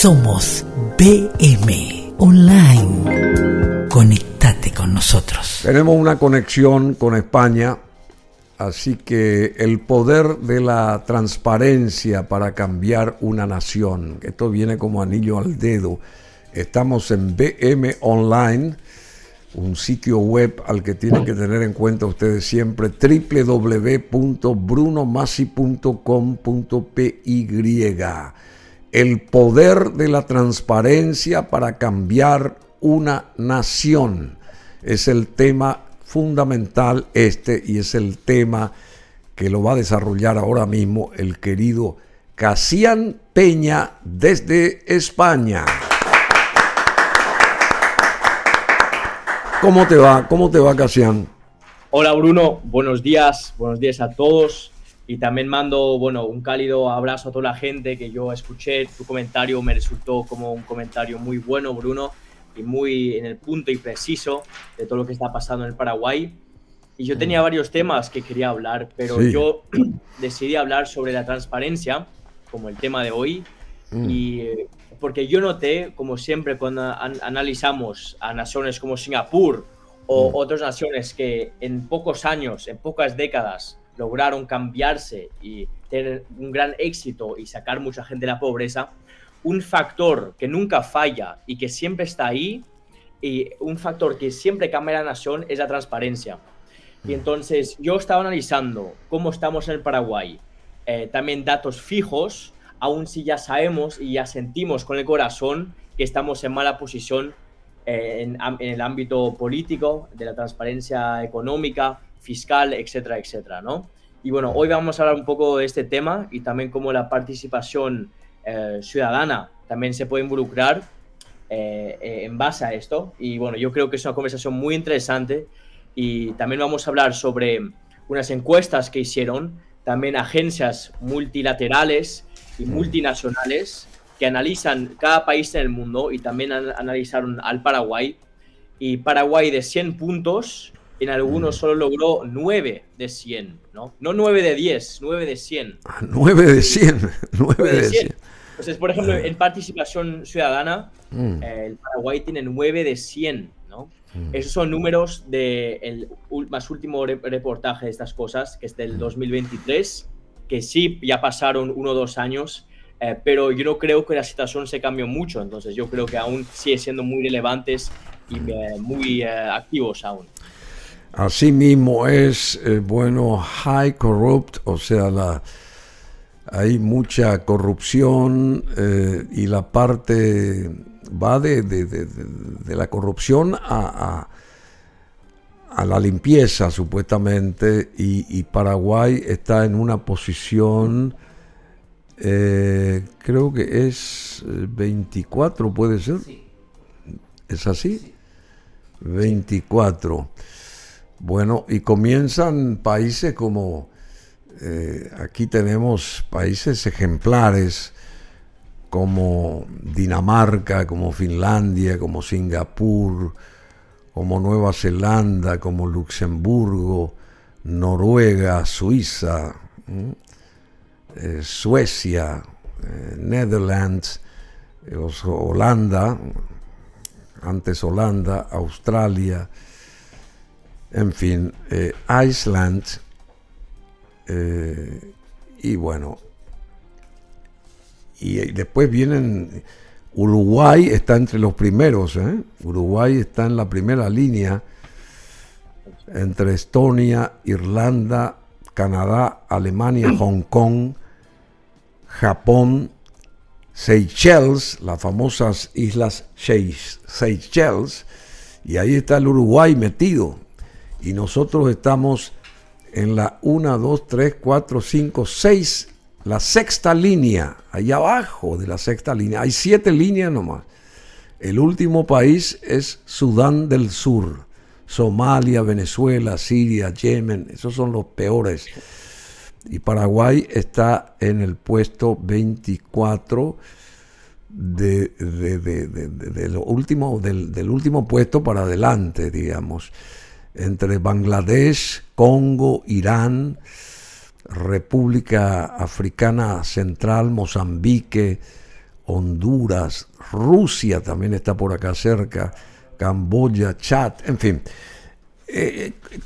Somos BM Online. Conectate con nosotros. Tenemos una conexión con España, así que el poder de la transparencia para cambiar una nación. Esto viene como anillo al dedo. Estamos en BM Online, un sitio web al que tienen que tener en cuenta ustedes siempre, www.brunomassi.com.py. El poder de la transparencia para cambiar una nación. Es el tema fundamental y es el tema que lo va a desarrollar ahora mismo el querido Casian Peña desde España. ¿Cómo te va? ¿Cómo te va, Casian? Hola, Bruno. Buenos días a todos. Y también mando, un cálido abrazo a toda la gente que yo escuché. Tu comentario me resultó como un comentario muy bueno, Bruno, y muy en el punto y preciso de todo lo que está pasando en el Paraguay. Y yo tenía varios temas que quería hablar, pero yo decidí hablar sobre la transparencia, como el tema de hoy, y porque yo noté, como siempre, cuando analizamos a naciones como Singapur o otras naciones que en pocos años, en pocas décadas, lograron cambiarse y tener un gran éxito y sacar mucha gente de la pobreza, un factor que nunca falla y que siempre está ahí, y un factor que siempre cambia la nación, es la transparencia. Y entonces yo estaba analizando cómo estamos en el Paraguay, también datos fijos, aun si ya sabemos y ya sentimos con el corazón que estamos en mala posición en el ámbito político, de la transparencia económica, fiscal, etcétera, etcétera, ¿no? Y bueno, hoy vamos a hablar un poco de este tema y también cómo la participación ciudadana también se puede involucrar en base a esto. Y bueno, yo creo que es una conversación muy interesante, y también vamos a hablar sobre unas encuestas que hicieron también agencias multilaterales y multinacionales que analizan cada país en el mundo, y también analizaron al Paraguay. Y Paraguay, de 100 puntos, en algunos solo logró 9 de 100, ¿no? No 9 de 10, 9 de 100. 9 de 100, 9 de 100. Entonces, por ejemplo, en participación ciudadana, el Paraguay tiene 9 de 100, ¿no? Esos son números del más último reportaje de estas cosas, que es del 2023, que sí, ya pasaron 1 o 2 años, pero yo no creo que la situación se cambió mucho. Entonces yo creo que aún sigue siendo muy relevantes y muy activos aún. Así mismo es, high corrupt, o sea, hay mucha corrupción, y la parte va de la corrupción a la limpieza, supuestamente, y Paraguay está en una posición, creo que es 24, ¿puede ser? Sí. ¿Es así? Sí. 24. Bueno, y comienzan países como, aquí tenemos países ejemplares como Dinamarca, como Finlandia, como Singapur, como Nueva Zelanda, como Luxemburgo, Noruega, Suiza, Suecia, Netherlands, Holanda, antes Holanda, Australia, en fin, Iceland, y bueno, y después vienen, Uruguay está entre los primeros, Uruguay está en la primera línea, entre Estonia, Irlanda, Canadá, Alemania, Hong Kong, Japón, Seychelles, las famosas islas Seychelles, y ahí está el Uruguay metido. Y nosotros estamos en la 1, 2, 3, 4, 5, 6, la sexta línea, ahí abajo de la sexta línea. Hay 7 líneas nomás. El último país es Sudán del Sur, Somalia, Venezuela, Siria, Yemen, esos son los peores. Y Paraguay está en el puesto 24 del último puesto para adelante, digamos, entre Bangladesh, Congo, Irán, República Africana Central, Mozambique, Honduras, Rusia también está por acá cerca, Camboya, Chad, en fin.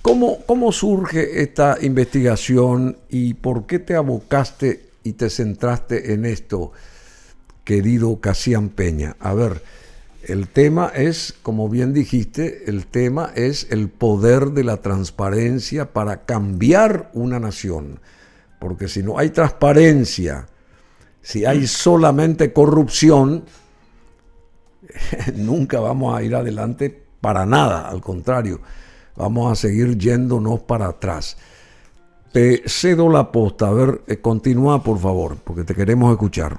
¿Cómo surge esta investigación y por qué te abocaste y te centraste en esto, querido Cassián Peña? A ver, el tema es, como bien dijiste, el tema es el poder de la transparencia para cambiar una nación. Porque si no hay transparencia, si hay solamente corrupción, nunca vamos a ir adelante para nada, al contrario, vamos a seguir yéndonos para atrás. Te cedo la posta, a ver, continúa por favor, porque te queremos escuchar.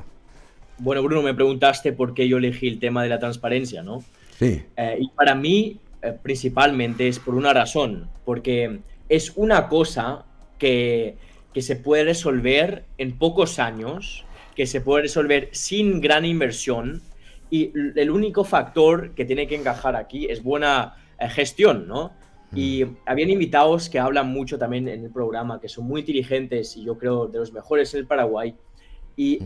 Bueno, Bruno, me preguntaste por qué yo elegí el tema de la transparencia, ¿no? Sí. Y para mí, principalmente, es por una razón, porque es una cosa que se puede resolver en pocos años, que se puede resolver sin gran inversión, y el único factor que tiene que encajar aquí es buena gestión, ¿no? Y habían invitados que hablan mucho también en el programa, que son muy inteligentes y yo creo de los mejores en el Paraguay, y,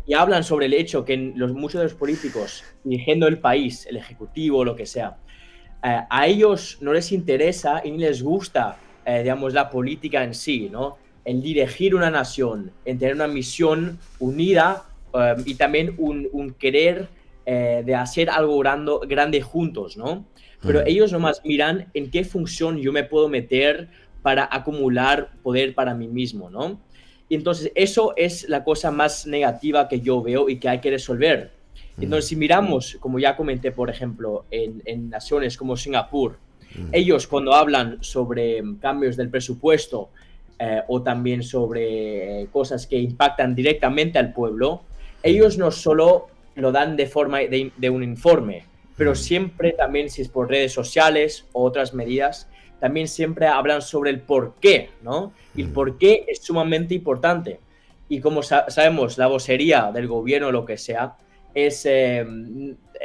y hablan sobre el hecho que muchos de los políticos dirigiendo el país, el ejecutivo, lo que sea, a ellos no les interesa y ni les gusta, digamos, la política en sí, ¿no? El dirigir una nación, en tener una misión unida y también un querer de hacer algo grande juntos, ¿no? Pero ellos nomás miran en qué función yo me puedo meter para acumular poder para mí mismo, ¿no? Y entonces eso es la cosa más negativa que yo veo y que hay que resolver. Entonces si miramos, como ya comenté, por ejemplo, en naciones como Singapur, ellos cuando hablan sobre cambios del presupuesto o también sobre cosas que impactan directamente al pueblo, ellos no solo lo dan de forma de un informe, pero siempre también, si es por redes sociales o otras medidas, también siempre hablan sobre el por qué, ¿no? Y el por qué es sumamente importante. Y como sabemos, la vocería del gobierno o lo que sea es,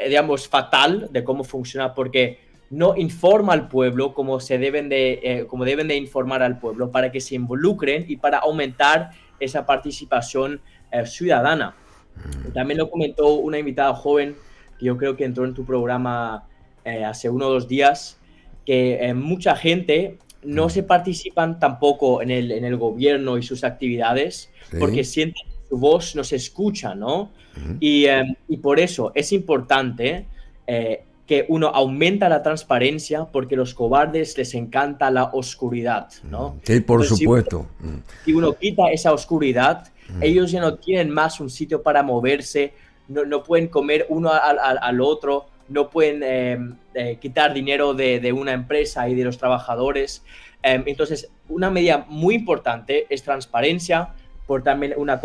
digamos, fatal de cómo funciona porque no informa al pueblo como deben de informar al pueblo para que se involucren y para aumentar esa participación ciudadana. También lo comentó una invitada joven que yo creo que entró en tu programa hace 1 o 2 días, que mucha gente no se participan tampoco en el gobierno y sus actividades porque sienten que su voz no se escucha, ¿no? Y por eso es importante que uno aumenta la transparencia porque a los cobardes les encanta la oscuridad, ¿no? Sí, por Entonces, supuesto. si uno quita esa oscuridad, ellos ya no tienen más un sitio para moverse, no pueden comer uno al otro, no pueden quitar dinero de una empresa y de los trabajadores. Entonces, una medida muy importante es transparencia, por también una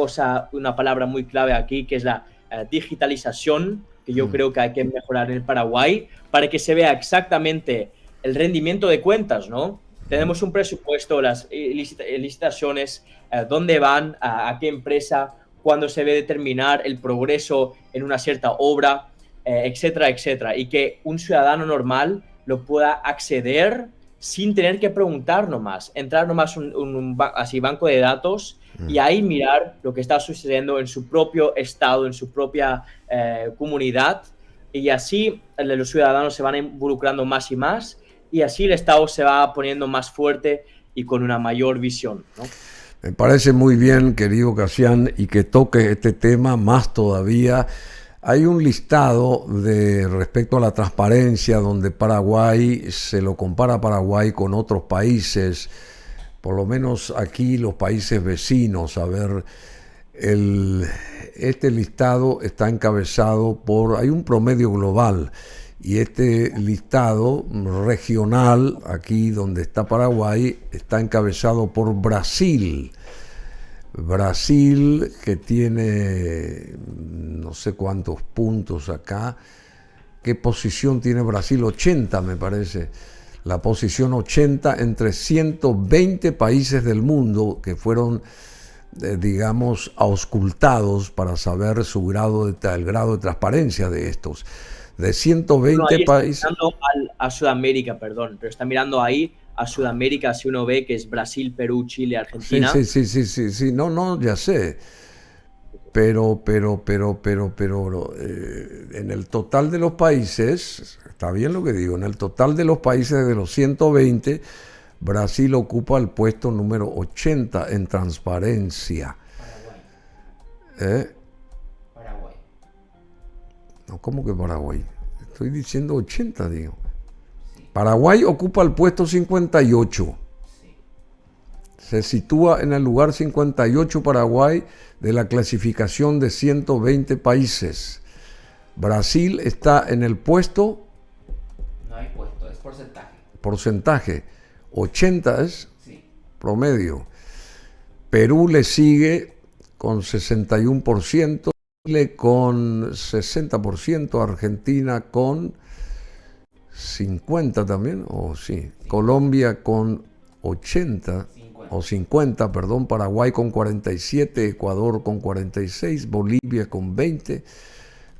palabra muy clave aquí, que es la digitalización, que yo creo que hay que mejorar en el Paraguay, para que se vea exactamente el rendimiento de cuentas, ¿no? Tenemos un presupuesto, las licitaciones, dónde van, a qué empresa, cuándo se debe determinar el progreso en una cierta obra, etcétera, etcétera. Y que un ciudadano normal lo pueda acceder sin tener que preguntar nomás. Entrar nomás un banco de datos y ahí mirar lo que está sucediendo en su propio estado, en su propia comunidad. Y así los ciudadanos se van involucrando más y más. Y así el Estado se va poniendo más fuerte y con una mayor visión, ¿no? Me parece muy bien, querido Cassián, y que toque este tema más todavía. Hay un listado respecto a la transparencia donde Paraguay, se lo compara Paraguay con otros países, por lo menos aquí los países vecinos. A ver, este listado está encabezado hay un promedio global. Y este listado regional, aquí donde está Paraguay, está encabezado por Brasil. Brasil, que tiene no sé cuántos puntos acá. ¿Qué posición tiene Brasil? 80, me parece. La posición 80 entre 120 países del mundo que fueron, digamos, auscultados para saber el grado de transparencia de estos. De 120 países. Mirando a Sudamérica, perdón, pero está mirando ahí a Sudamérica, si uno ve que es Brasil, Perú, Chile, Argentina. Sí, no, ya sé. en el total de los países, está bien lo que digo, en el total de los países de los 120, Brasil ocupa el puesto número 80 en transparencia. Paraguay. No, ¿cómo que Paraguay? Estoy diciendo 80, digo. Sí. Paraguay ocupa el puesto 58. Sí. Se sitúa en el lugar 58 Paraguay de la clasificación de 120 países. Brasil está en el puesto... No hay puesto, es porcentaje. Porcentaje. 80 es Sí. promedio. Perú le sigue con 61%, Chile con 60%, Argentina con 50 también, o sí, Colombia con 80 o 50, perdón, Paraguay con 47, Ecuador con 46, Bolivia con 20,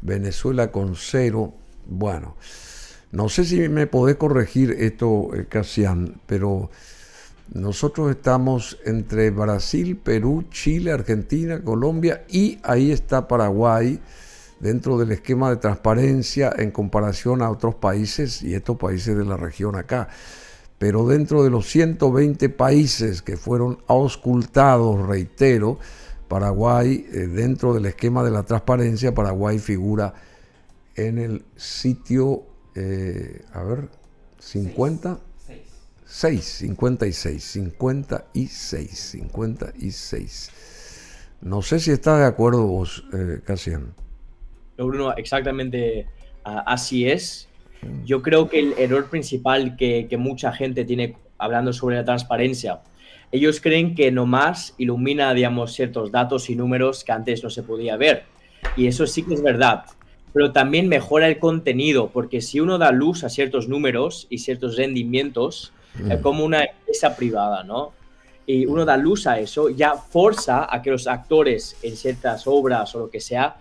Venezuela con 0. Bueno, no sé si me podés corregir esto, Casian, pero nosotros estamos entre Brasil, Perú, Chile, Argentina, Colombia y ahí está Paraguay dentro del esquema de transparencia en comparación a otros países y estos países de la región acá. Pero dentro de los 120 países que fueron auscultados, reitero, Paraguay, dentro del esquema de la transparencia, Paraguay figura en el sitio, 50, 56. No sé si estás de acuerdo vos, Casian. Bruno, exactamente así es. Yo creo que el error principal que mucha gente tiene hablando sobre la transparencia, ellos creen que nomás ilumina, digamos, ciertos datos y números que antes no se podía ver. Y eso sí que es verdad. Pero también mejora el contenido, porque si uno da luz a ciertos números y ciertos rendimientos, como una empresa privada, ¿no? Y uno da luz a eso, ya forza a que los actores en ciertas obras o lo que sea,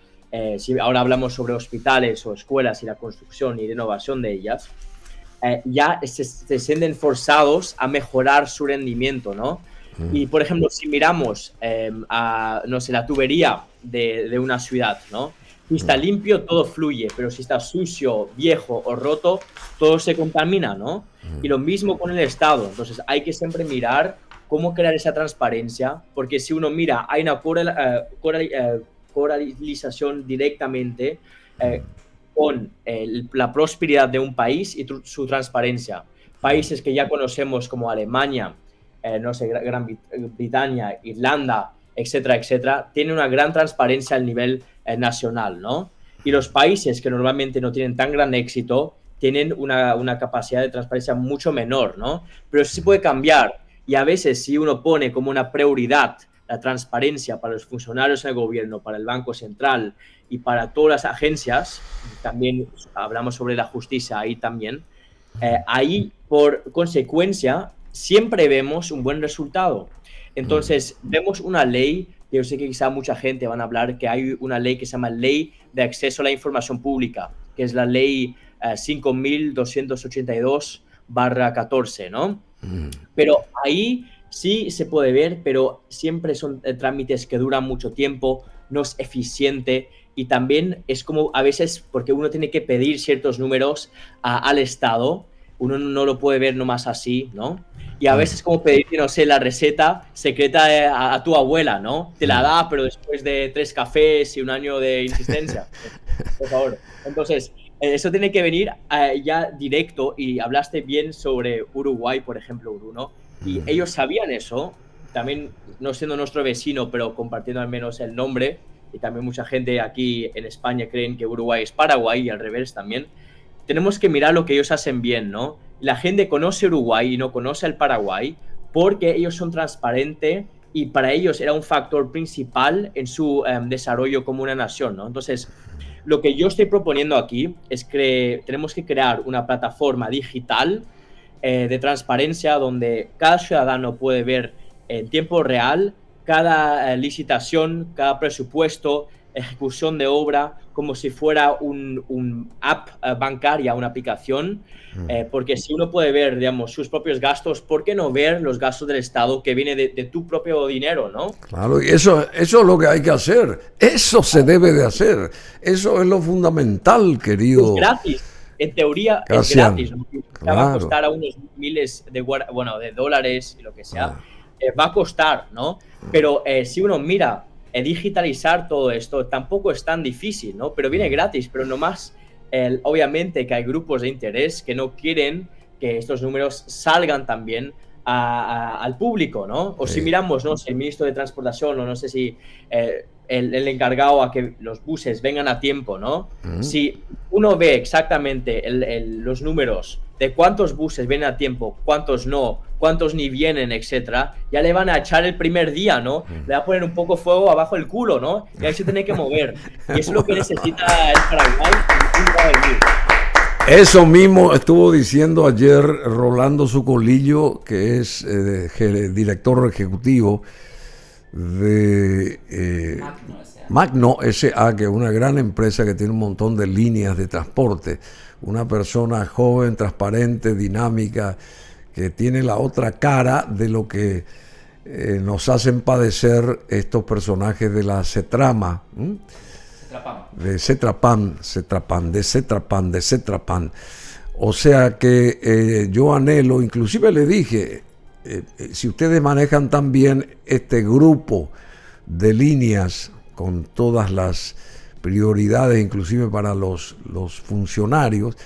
si ahora hablamos sobre hospitales o escuelas y la construcción y renovación de ellas, ya se sienten forzados a mejorar su rendimiento, ¿no? Y, por ejemplo, si miramos no sé, la tubería de una ciudad, ¿no? Si está limpio, todo fluye, pero si está sucio, viejo o roto, todo se contamina, ¿no? Y lo mismo con el Estado. Entonces, hay que siempre mirar cómo crear esa transparencia, porque si uno mira, hay una correlación directamente con la prosperidad de un país y su transparencia. Países que ya conocemos como Alemania, no sé, Gran Bretaña, Irlanda, etcétera, etcétera, tienen una gran transparencia al nivel nacional, ¿no? Y los países que normalmente no tienen tan gran éxito tienen una capacidad de transparencia mucho menor, ¿no? Pero eso sí puede cambiar. Y a veces si uno pone como una prioridad la transparencia para los funcionarios del gobierno, para el Banco Central y para todas las agencias, también hablamos sobre la justicia ahí también, ahí por consecuencia siempre vemos un buen resultado. Entonces vemos una ley, que yo sé que quizá mucha gente van a hablar, que hay una ley que se llama Ley de Acceso a la Información Pública, que es la ley 5282/14, ¿no? Pero ahí sí se puede ver, pero siempre son trámites que duran mucho tiempo, no es eficiente y también es como a veces porque uno tiene que pedir ciertos números al Estado, uno no lo puede ver nomás así, ¿no? Y a veces como pedir, no sé, la receta secreta a tu abuela, ¿no? Te la da, pero después de 3 cafés y un año de insistencia. Por favor. Entonces, eso tiene que venir ya directo y hablaste bien sobre Uruguay, por ejemplo, Bruno. Y ellos sabían eso, también no siendo nuestro vecino, pero compartiendo al menos el nombre. Y también mucha gente aquí en España creen que Uruguay es Paraguay y al revés también. Tenemos que mirar lo que ellos hacen bien, ¿no? La gente conoce Uruguay y no conoce el Paraguay porque ellos son transparentes y para ellos era un factor principal en su desarrollo como una nación, ¿no? Entonces, lo que yo estoy proponiendo aquí es que tenemos que crear una plataforma digital de transparencia donde cada ciudadano puede ver en tiempo real cada licitación, cada presupuesto, ejecución de obra como si fuera un app bancaria, una aplicación, porque si uno puede ver, digamos, sus propios gastos, ¿por qué no ver los gastos del Estado que viene de tu propio dinero, ¿no? Claro, y eso es lo que hay que hacer. Eso se debe de hacer. Eso es lo fundamental, querido. Es gratis. En teoría Gracias. es gratis, ¿no? Claro. Va a costar a unos miles de dólares y lo que sea. Va a costar, ¿no? Pero si uno mira, digitalizar todo esto tampoco es tan difícil, ¿no? Pero viene gratis, pero nomás, obviamente que hay grupos de interés que no quieren que estos números salgan también al público, ¿no? O si miramos, ¿no? Si el ministro de Transportación, o no sé si el encargado a que los buses vengan a tiempo, ¿no? Si uno ve exactamente los números de cuántos buses vienen a tiempo, cuántos no, cuántos ni vienen, etcétera, ya le van a echar el primer día, ¿no? Le va a poner un poco fuego abajo el culo, ¿no? Y ahí se tiene que mover. Y eso es lo que necesita el Paraguay. Eso mismo estuvo diciendo ayer Rolando Zucolillo, que es director ejecutivo de Magno S.A., que es una gran empresa que tiene un montón de líneas de transporte. Una persona joven, transparente, dinámica, que tiene la otra cara de lo que nos hacen padecer estos personajes de la CETRAMA. De Cetrapan. O sea que yo anhelo, inclusive le dije, si ustedes manejan también este grupo de líneas con todas las prioridades, inclusive para los funcionarios,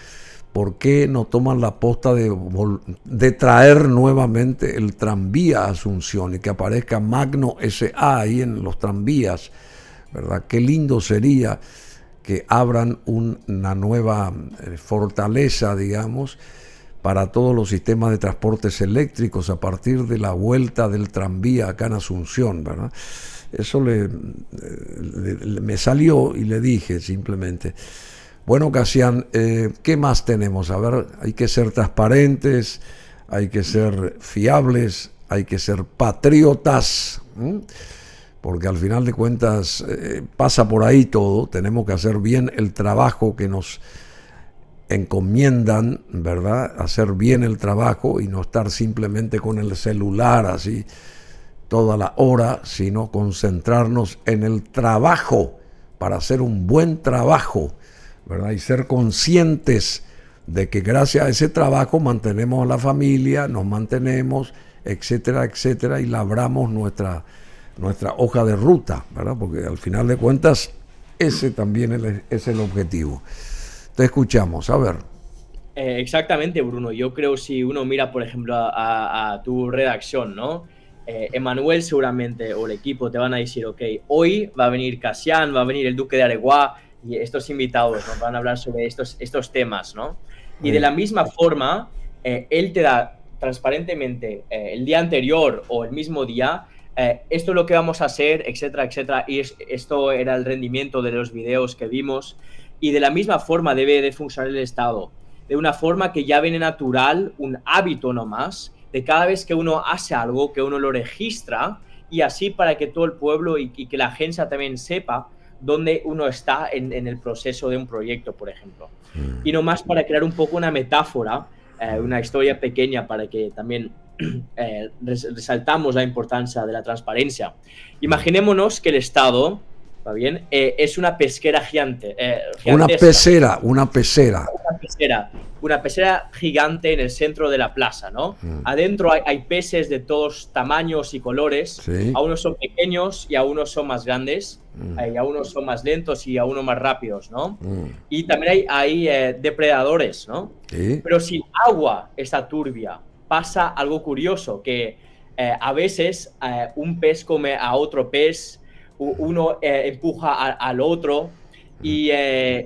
¿por qué no toman la posta de traer nuevamente el tranvía a Asunción y que aparezca Magno S.A. ahí en los tranvías? ¿Verdad? Qué lindo sería que abran una nueva fortaleza, digamos, para todos los sistemas de transportes eléctricos a partir de la vuelta del tranvía acá en Asunción, ¿verdad? Eso me salió y le dije simplemente, bueno, Casian, ¿qué más tenemos? A ver, hay que ser transparentes, hay que ser fiables, hay que ser patriotas, porque al final de cuentas pasa por ahí todo. Tenemos que hacer bien el trabajo que nos encomiendan, ¿verdad? Hacer bien el trabajo y no estar simplemente con el celular así toda la hora, sino concentrarnos en el trabajo para hacer un buen trabajo, ¿verdad? Y ser conscientes de que gracias a ese trabajo mantenemos a la familia, nos mantenemos, etcétera, etcétera, y labramos nuestra hoja de ruta, ¿verdad? Porque al final de cuentas ese también es el objetivo. Te escuchamos, a ver. Exactamente, Bruno. Yo creo si uno mira, por ejemplo, a tu redacción, ¿no? Emanuel seguramente o el equipo te van a decir, ok, hoy va a venir Casian, va a venir el Duque de Areguá y estos invitados nos van a hablar sobre estos temas, ¿no? Y de la misma forma, él te da transparentemente el día anterior o el mismo día, esto es lo que vamos a hacer, etcétera, etcétera, y esto era el rendimiento de los videos que vimos, y de la misma forma debe de funcionar el Estado, de una forma que ya viene natural, un hábito nomás, de cada vez que uno hace algo, que uno lo registra, y así para que todo el pueblo y que la agencia también sepa dónde uno está en el proceso de un proyecto, por ejemplo. Y nomás para crear un poco una metáfora, una historia pequeña para que también resaltamos la importancia de la transparencia. Imaginémonos que el Estado, ¿va bien? Es una pesquera gigante. Una pecera gigante en el centro de la plaza, ¿no? Adentro hay peces de todos tamaños y colores. Sí. A unos son pequeños y a unos son más grandes. Y a unos son más lentos y a unos más rápidos, ¿no? Y también hay depredadores, ¿no? Sí. Pero si el agua está turbia, pasa algo curioso, que a veces un pez come a otro pez, uno empuja al otro y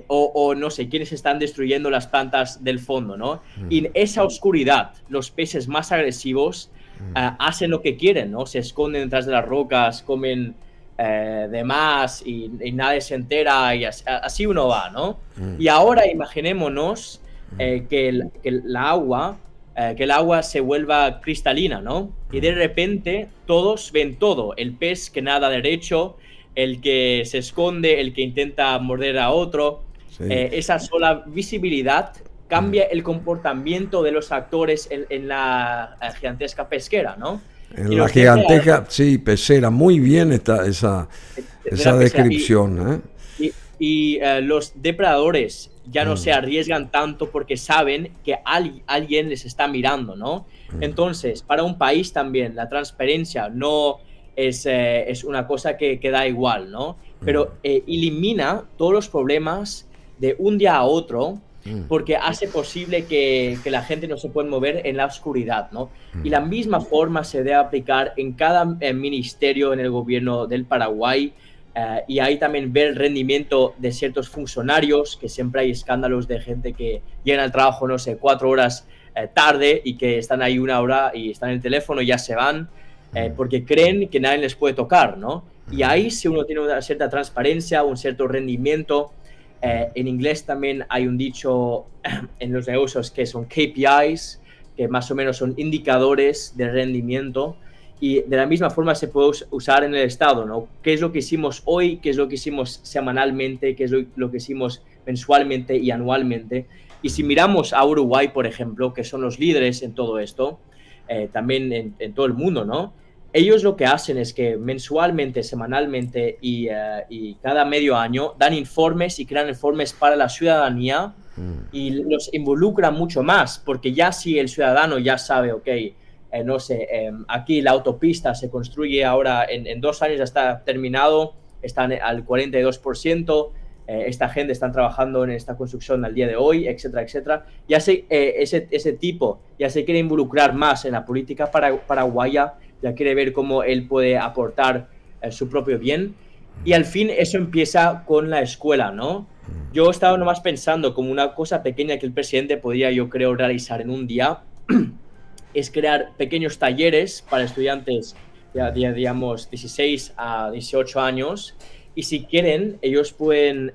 o no sé, quiénes están destruyendo las plantas del fondo, ¿no? Y en esa oscuridad, los peces más agresivos hacen lo que quieren, ¿no? Se esconden detrás de las rocas, comen de más y nadie se entera y así uno va, ¿no? Y ahora imaginémonos que el agua se vuelva cristalina, ¿no? Y de repente todos ven todo, el pez que nada derecho, el que se esconde, el que intenta morder a otro. Sí. Esa sola visibilidad cambia el comportamiento de los actores en la gigantesca pesquera, ¿no? En la gigantesca, sí, pecera. Muy bien está esa descripción. Y los depredadores ya no se arriesgan tanto porque saben que alguien les está mirando, ¿no? Entonces, para un país también la transparencia no es una cosa que da igual, ¿no? Pero elimina todos los problemas de un día a otro, porque hace posible que la gente no se pueda mover en la oscuridad, ¿no? Y la misma forma se debe aplicar en cada ministerio en el gobierno del Paraguay. Y ahí también ver el rendimiento de ciertos funcionarios, que siempre hay escándalos de gente que llegan al trabajo, no sé, 4 horas tarde y que están ahí 1 hora y están en el teléfono y ya se van porque creen que nadie les puede tocar, ¿no? Y ahí si uno tiene una cierta transparencia, un cierto rendimiento. En inglés también hay un dicho en los negocios que son KPIs, que más o menos son indicadores de rendimiento. Y de la misma forma se puede usar en el Estado, ¿no? ¿Qué es lo que hicimos hoy? ¿Qué es lo que hicimos semanalmente? ¿Qué es lo que hicimos mensualmente y anualmente? Y si miramos a Uruguay, por ejemplo, que son los líderes en todo esto, también en todo el mundo, ¿no? Ellos lo que hacen es que mensualmente, semanalmente y cada medio año dan informes y crean informes para la ciudadanía y los involucran mucho más, porque ya si el ciudadano ya sabe, ok, no sé, aquí la autopista se construye ahora en 2 años, ya está terminado, están al 42%, esta gente está trabajando en esta construcción al día de hoy, etcétera, etcétera. Ya ese tipo ya se quiere involucrar más en la política paraguaya, ya quiere ver cómo él puede aportar su propio bien. Y al fin eso empieza con la escuela, ¿no? Yo estaba nomás pensando como una cosa pequeña que el presidente podría, yo creo, realizar en un día, es crear pequeños talleres para estudiantes, digamos, 16 a 18 años. Y si quieren, ellos pueden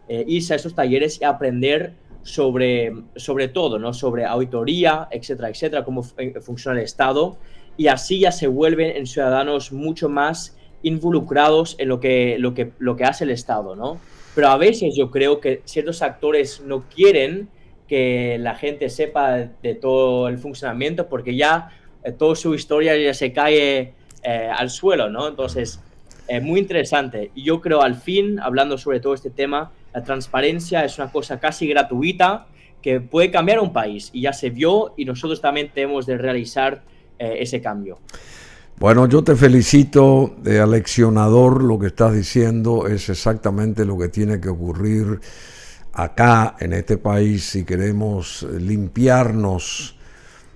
irse a esos talleres y aprender sobre todo, ¿no? Sobre auditoría, etcétera, etcétera, cómo funciona el Estado. Y así ya se vuelven en ciudadanos mucho más involucrados en lo que hace el Estado, ¿no? Pero a veces yo creo que ciertos actores no quieren que la gente sepa de todo el funcionamiento porque ya toda su historia ya se cae al suelo, ¿no? Entonces, muy interesante. Y yo creo, al fin, hablando sobre todo este tema, la transparencia es una cosa casi gratuita que puede cambiar un país. Y ya se vio y nosotros también tenemos de realizar ese cambio. Bueno, yo te felicito, aleccionador, lo que estás diciendo es exactamente lo que tiene que ocurrir acá en este país si queremos limpiarnos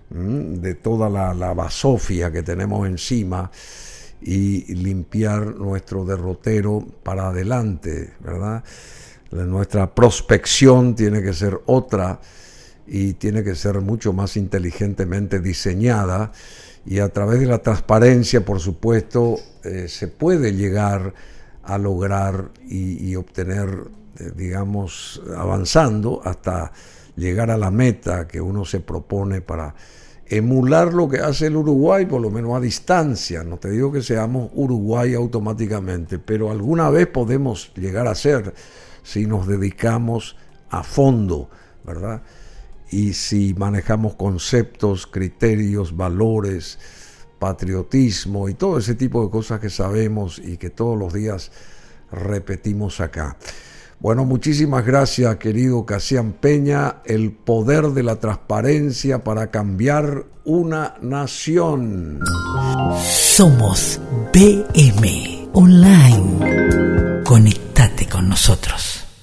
de toda la basofia que tenemos encima y limpiar nuestro derrotero para adelante, ¿verdad? Nuestra prospección tiene que ser otra y tiene que ser mucho más inteligentemente diseñada, y a través de la transparencia, por supuesto, se puede llegar a lograr y obtener, digamos, avanzando hasta llegar a la meta que uno se propone para emular lo que hace el Uruguay, por lo menos a distancia. No te digo que seamos Uruguay automáticamente, pero alguna vez podemos llegar a ser si nos dedicamos a fondo, ¿verdad? Y si manejamos conceptos, criterios, valores, patriotismo y todo ese tipo de cosas que sabemos y que todos los días repetimos acá. Bueno, muchísimas gracias, querido Cassián Peña. El poder de la transparencia para cambiar una nación. Somos BM Online. Conectate con nosotros.